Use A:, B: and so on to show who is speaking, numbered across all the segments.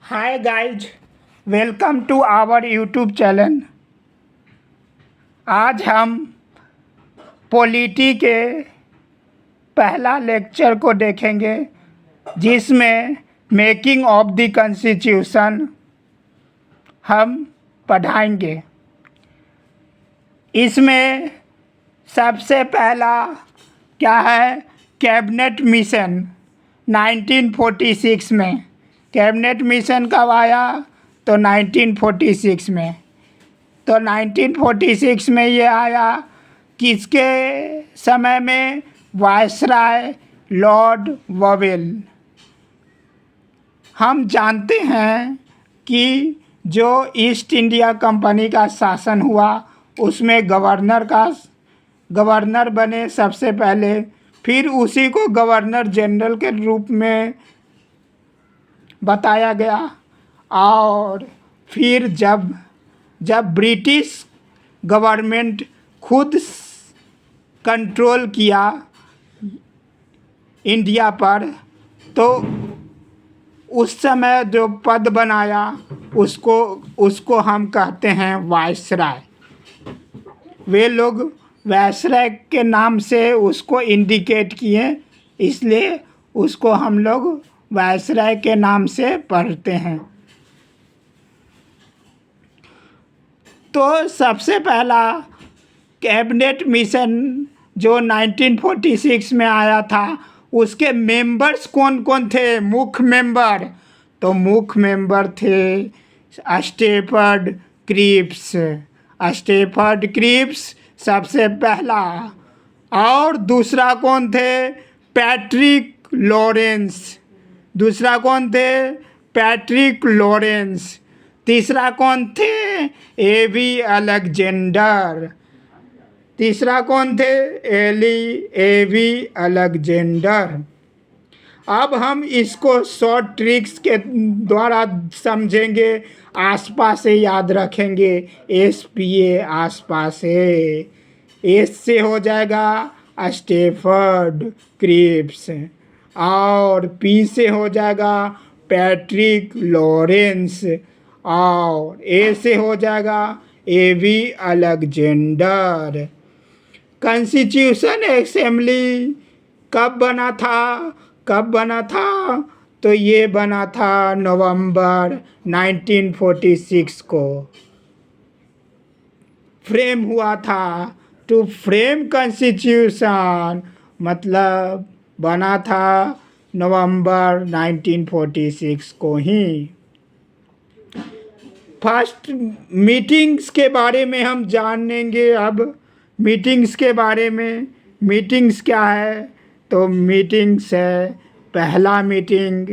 A: Hi guys, welcome to our YouTube channel. आज हम polity के पहला लेक्चर को देखेंगे, जिसमें मेकिंग ऑफ द कॉन्स्टिट्यूशन हम पढ़ाएंगे। इसमें सबसे पहला क्या है, कैबिनेट मिशन 1946 में। कैबिनेट मिशन कब आया? तो 1946 में। तो 1946 में ये आया किसके समय में? Viceroy Lord vowel. हम जानते हैं कि जो ईस्ट इंडिया कंपनी का शासन हुआ उसमें गवर्नर बने सबसे पहले, फिर उसी को गवर्नर जनरल के रूप में बताया गया। और फिर जब ब्रिटिश गवर्नमेंट खुद कंट्रोल किया इंडिया पर, तो उस समय जो पद बनाया उसको हम कहते हैं वायसराय। वे लोग वायसराय के नाम से उसको इंडिकेट किए, इसलिए उसको हम लोग वायसराय के नाम से पढ़ते हैं। तो सबसे पहला कैबिनेट मिशन जो 1946 में आया था, उसके मेंबर्स कौन कौन थे? मुख्य मेंबर। तो मुख्य मेंबर थे स्टेफर्ड क्रिप्स सबसे पहला। और दूसरा कौन थे? Patrick Lawrence. तीसरा कौन थे? एवी अलेक्जेंडर। अब हम इसको शॉर्ट ट्रिक्स के द्वारा समझेंगे, आसपास से याद रखेंगे। SPA आसपास से, एस से हो जाएगा स्टेफर्ड क्रिप्स, और P से हो जाएगा पैट्रिक लॉरेंस, और A से हो जाएगा एवी अलेक्जेंडर। कॉन्स्टिट्यूशन असेंबली कब बना था? तो ये बना था नवंबर 1946 को फ्रेम हुआ था। टू फ्रेम कॉन्स्टिट्यूशन मतलब बना था नवंबर 1946 को ही। फर्स्ट मीटिंग्स के बारे में हम जानेंगे। अब मीटिंग्स के बारे में, मीटिंग्स क्या है? तो मीटिंग्स है, पहला मीटिंग,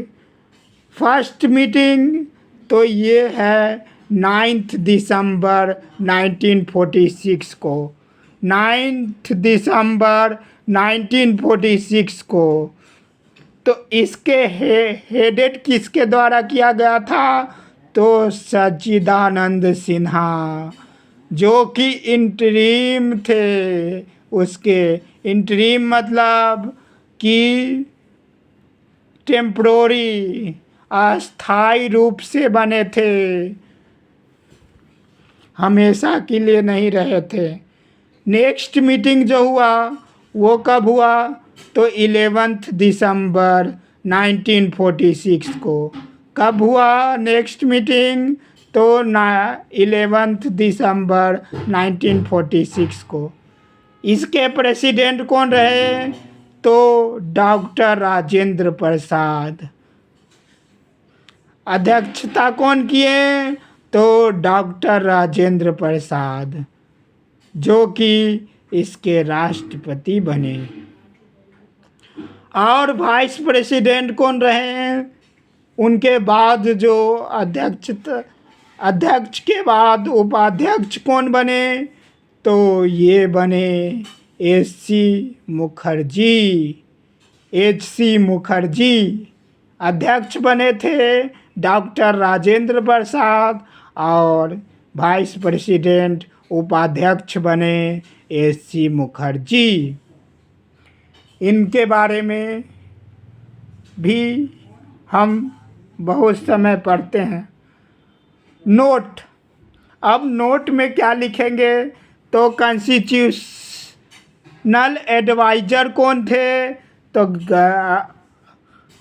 A: फर्स्ट मीटिंग तो ये है 9 दिसंबर 1946 को। 9 दिसंबर 1946 को। तो इसके हेडेड किसके द्वारा किया गया था? तो सच्चिदानंद सिन्हा, जो कि इंटरिम थे। उसके इंटरिम मतलब कि टेम्पोररी, अस्थाई रूप से बने थे, हमेशा के लिए नहीं रहे थे। नेक्स्ट मीटिंग जो हुआ वो कब हुआ? तो 11 दिसंबर 1946 को। कब हुआ नेक्स्ट मीटिंग? तो 11 दिसंबर 1946 को। इसके प्रेसिडेंट कौन रहे? तो डॉक्टर राजेंद्र प्रसाद। अध्यक्षता कौन किए? तो डॉक्टर राजेंद्र प्रसाद, जो कि इसके राष्ट्रपति बने। और वाइस प्रेसिडेंट कौन रहे? उनके बाद जो अध्यक्ष के बाद उपाध्यक्ष कौन बने? तो ये बने HC मुखर्जी अध्यक्ष बने थे, डॉक्टर राजेंद्र प्रसाद, और वाइस प्रेसिडेंट उपाध्यक्ष बने HC मुखर्जी। इनके बारे में भी हम बहुत समय पढ़ते हैं। नोट, अब नोट में क्या लिखेंगे? तो कॉन्स्टिट्यूशनल एडवाइज़र कौन थे? तो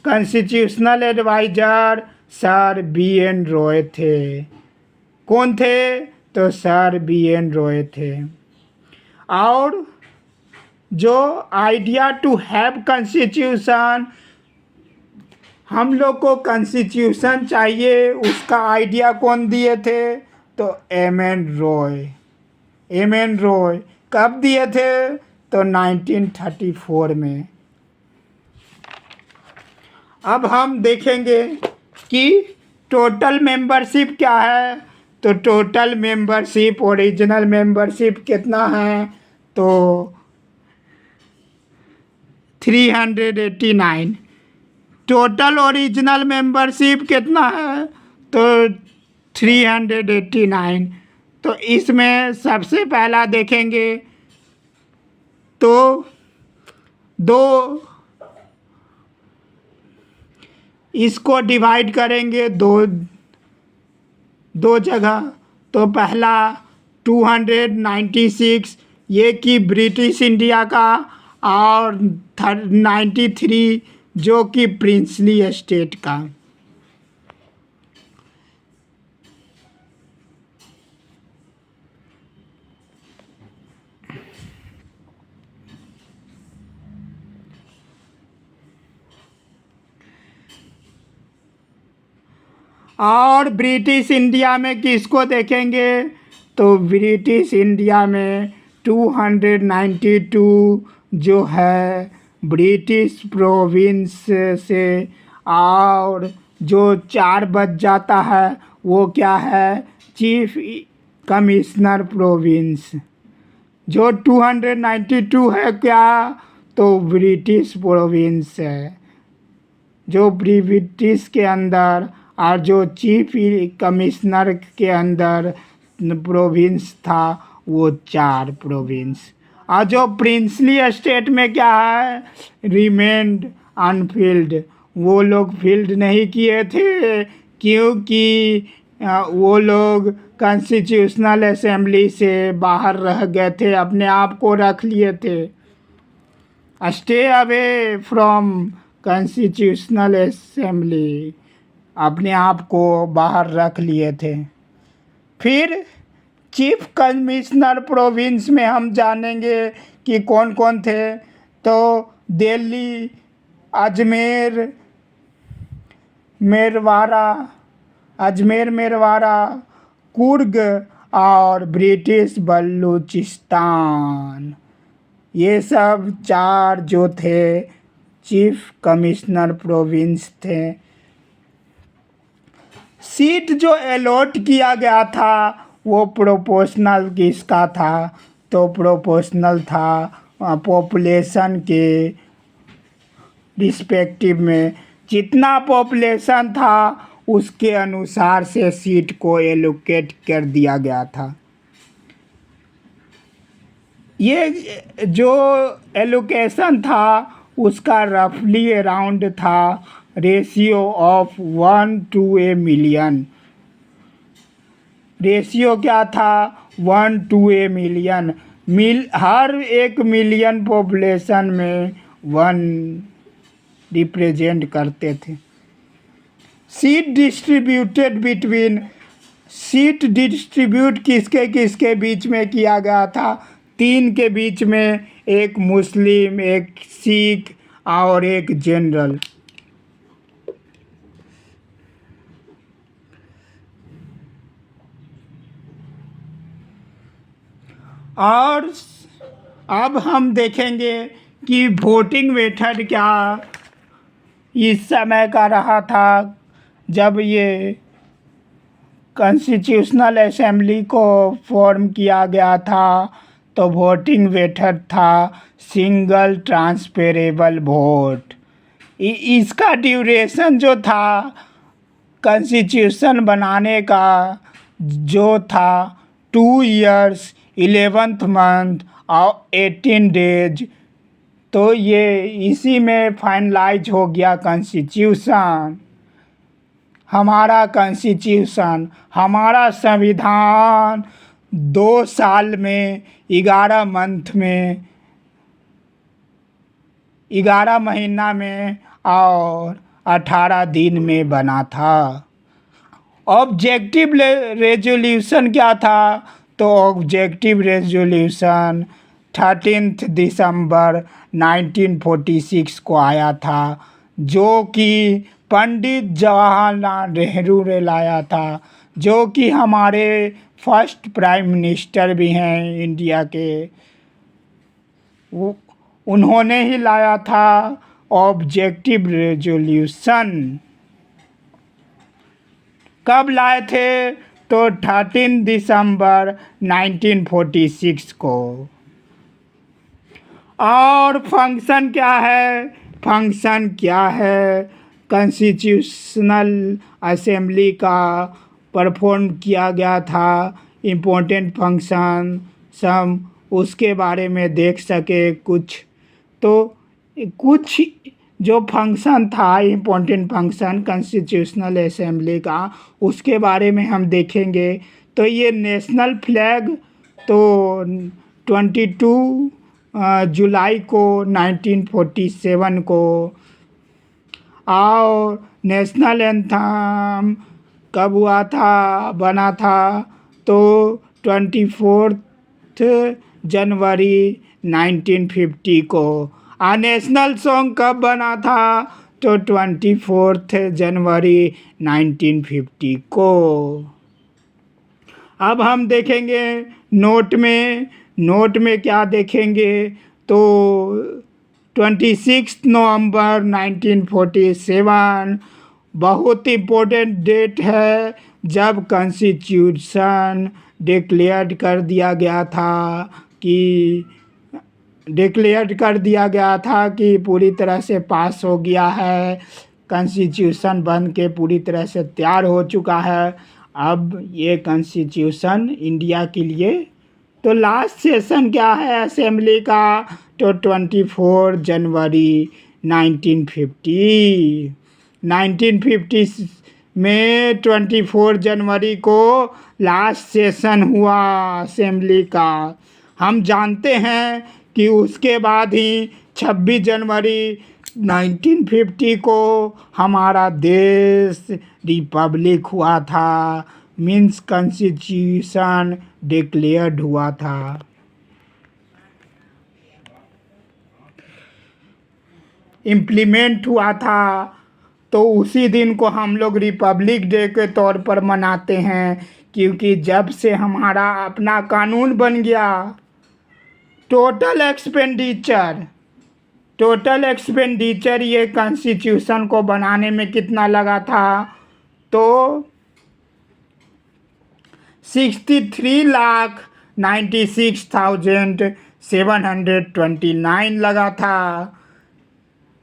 A: constitutional adviser sir B N Roy थे। कौन थे? तो सर बी एन रॉय थे। और जो आइडिया टू हैव कॉन्स्टिट्यूशन, हम लोग को कॉन्स्टिट्यूशन चाहिए, उसका आइडिया कौन दिए थे? तो M N Roy. M N Roy कब दिए थे? तो 1934 में। अब हम देखेंगे कि टोटल मेंबरशिप क्या है। तो टोटल मेंबरशिप, ओरिजिनल मेंबरशिप कितना है? तो 389। टोटल ओरिजिनल मेंबरशिप कितना है? तो 389। तो इसमें सबसे पहला देखेंगे तो दो, इसको डिवाइड करेंगे दो जगह। तो पहला 296 ये कि ब्रिटिश इंडिया का, और 93 जो कि प्रिंसली एस्टेट का। और ब्रिटिश इंडिया में किसको देखेंगे? तो ब्रिटिश इंडिया में 292 जो है ब्रिटिश प्रोविंस से, और जो 4 बच जाता है वो क्या है? Chief commissioner province. जो 292 है क्या? तो ब्रिटिश प्रोविंस है, जो ब्रिटिश के अंदर, और जो चीफ कमिश्नर के अंदर प्रोविंस था वो 4 प्रोविंस। और जो प्रिंसली एस्टेट में क्या है? रिमेन्ड अनफिल्ड, वो लोग फील्ड नहीं किए थे क्योंकि वो लोग कॉन्स्टिट्यूशनल असेंबली से बाहर रह गए थे, अपने आप को रख लिए थे। Stay away from constitutional assembly, अपने आप को बाहर रख लिए थे। फिर चीफ कमिश्नर प्रोविंस में हम जानेंगे कि कौन कौन थे। तो दिल्ली, अजमेर, मेरवाड़ा, कुर्ग और ब्रिटिश बलूचिस्तान, ये सब 4 जो थे चीफ कमिश्नर प्रोविंस थे। सीट जो अलॉट किया गया था वो प्रोपोर्शनल किसका था? तो प्रोपोर्शनल था पॉपुलेशन के रिस्पेक्टिव में। जितना पॉपुलेशन था उसके अनुसार से सीट को एलोकेट कर दिया गया था। ये जो एलोकेशन था उसका रफली अराउंड था ratio of 1 to a million। Ratio क्या था? 1 to a million। Her 1 million population में 1 रिप्रेजेंट करते थे। सीट डिस्ट्रीब्यूट किसके किसके बीच में किया गया था? 3 के बीच में, एक मुस्लिम, एक सिख और एक जनरल। और अब हम देखेंगे कि वोटिंग मेथड क्या इस समय का रहा था जब ये कॉन्स्टिट्यूशनल असेंबली को फॉर्म किया गया था। तो वोटिंग मेथड था सिंगल ट्रांसफरेबल वोट। इसका ड्यूरेशन जो था कॉन्स्टिट्यूशन बनाने का जो था 2 years 11th month और 18 days। तो ये इसी में फाइनलाइज हो गया कॉन्स्टिट्यूशन। हमारा कॉन्स्टिट्यूशन, हमारा संविधान 2 साल में 11 मंथ में 11 महीना में और 18 दिन में बना था। ऑब्जेक्टिव रेजोल्यूशन क्या था? तो ऑब्जेक्टिव रेजोल्यूशन 13 दिसंबर 1946 को आया था, जो कि पंडित जवाहरलाल नेहरू ने लाया था, जो कि हमारे फर्स्ट प्राइम मिनिस्टर भी हैं इंडिया के। उन्होंने ही लाया था ऑब्जेक्टिव रेजोल्यूशन। कब लाए थे? तो 13 दिसंबर 1946 को। और फंक्शन क्या है? फंक्शन क्या है? कॉन्स्टिट्यूशनल असेंबली का परफॉर्म किया गया था इम्पोर्टेंट फंक्शन सम, उसके बारे में देख सके कुछ। तो कुछ जो फंक्शन था इम्पोर्टेंट फंक्शन कॉन्स्टिट्यूशनल असेंबली का, उसके बारे में हम देखेंगे। तो ये नेशनल फ्लैग तो 22 जुलाई को 1947 को, और नेशनल एंथम कब हुआ था, बना था? तो 24 जनवरी 1950 को। नेशनल सॉन्ग कब बना था? तो 24 जनवरी 1950 को। अब हम देखेंगे नोट में क्या देखेंगे? तो 26 नवंबर 1947 बहुत इम्पोर्टेंट डेट है, जब कॉन्स्टिट्यूशन डिक्लेयर कर दिया गया था कि पूरी तरह से पास हो गया है, कॉन्स्टिट्यूशन बन के पूरी तरह से तैयार हो चुका है। अब ये कॉन्स्टिट्यूशन इंडिया के लिए, तो लास्ट सेशन क्या है असेंबली का? तो 24 जनवरी 1950 में 24 जनवरी को लास्ट सेशन हुआ असेंबली का। हम जानते हैं कि उसके बाद ही 26 जनवरी 1950 को हमारा देश रिपब्लिक हुआ था, मीन्स कॉन्स्टिट्यूशन डिक्लेयर्ड हुआ था। इम्प्लीमेंट हुआ था, तो उसी दिन को हम लोग रिपब्लिक डे के तौर पर मनाते हैं, क्योंकि जब से हमारा अपना कानून बन गया। टोटल एक्सपेंडिचर ये कॉन्स्टिट्यूशन को बनाने में कितना लगा था? तो 63,96,729 लगा था।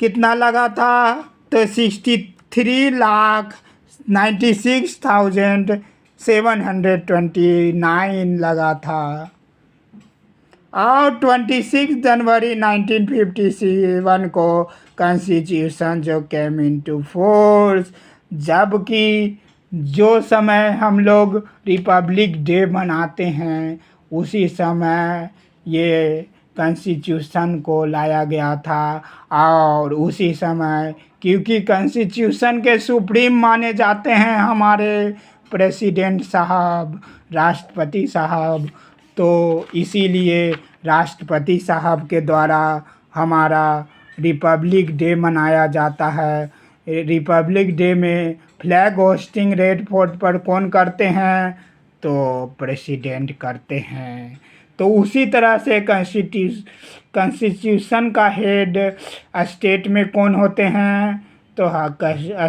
A: कितना लगा था? तो 63,96,729 लगा था। और 26 जनवरी 1957 को कॉन्स्टिट्यूशन जो केम इनटू फोर्स, जबकि जो समय हम लोग रिपब्लिक डे मनाते हैं उसी समय ये कॉन्स्टिट्यूशन को लाया गया था। और उसी समय, क्योंकि कॉन्स्टिट्यूशन के सुप्रीम माने जाते हैं हमारे प्रेसिडेंट साहब, राष्ट्रपति साहब, तो इसीलिए राष्ट्रपति साहब के द्वारा हमारा रिपब्लिक डे मनाया जाता है। रिपब्लिक डे में फ्लैग होस्टिंग रेड फोर्ट पर कौन करते हैं? तो प्रेसिडेंट करते हैं। तो उसी तरह से कॉन्स्टिट्यूशन का हेड स्टेट में कौन होते हैं? तो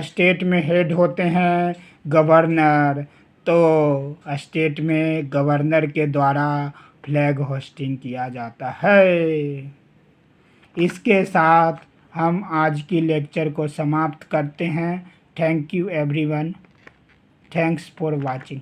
A: स्टेट में हेड होते हैं गवर्नर। तो स्टेट में गवर्नर के द्वारा फ्लैग होस्टिंग किया जाता है। इसके साथ हम आज की लेक्चर को समाप्त करते हैं। Thank you everyone. Thanks for watching.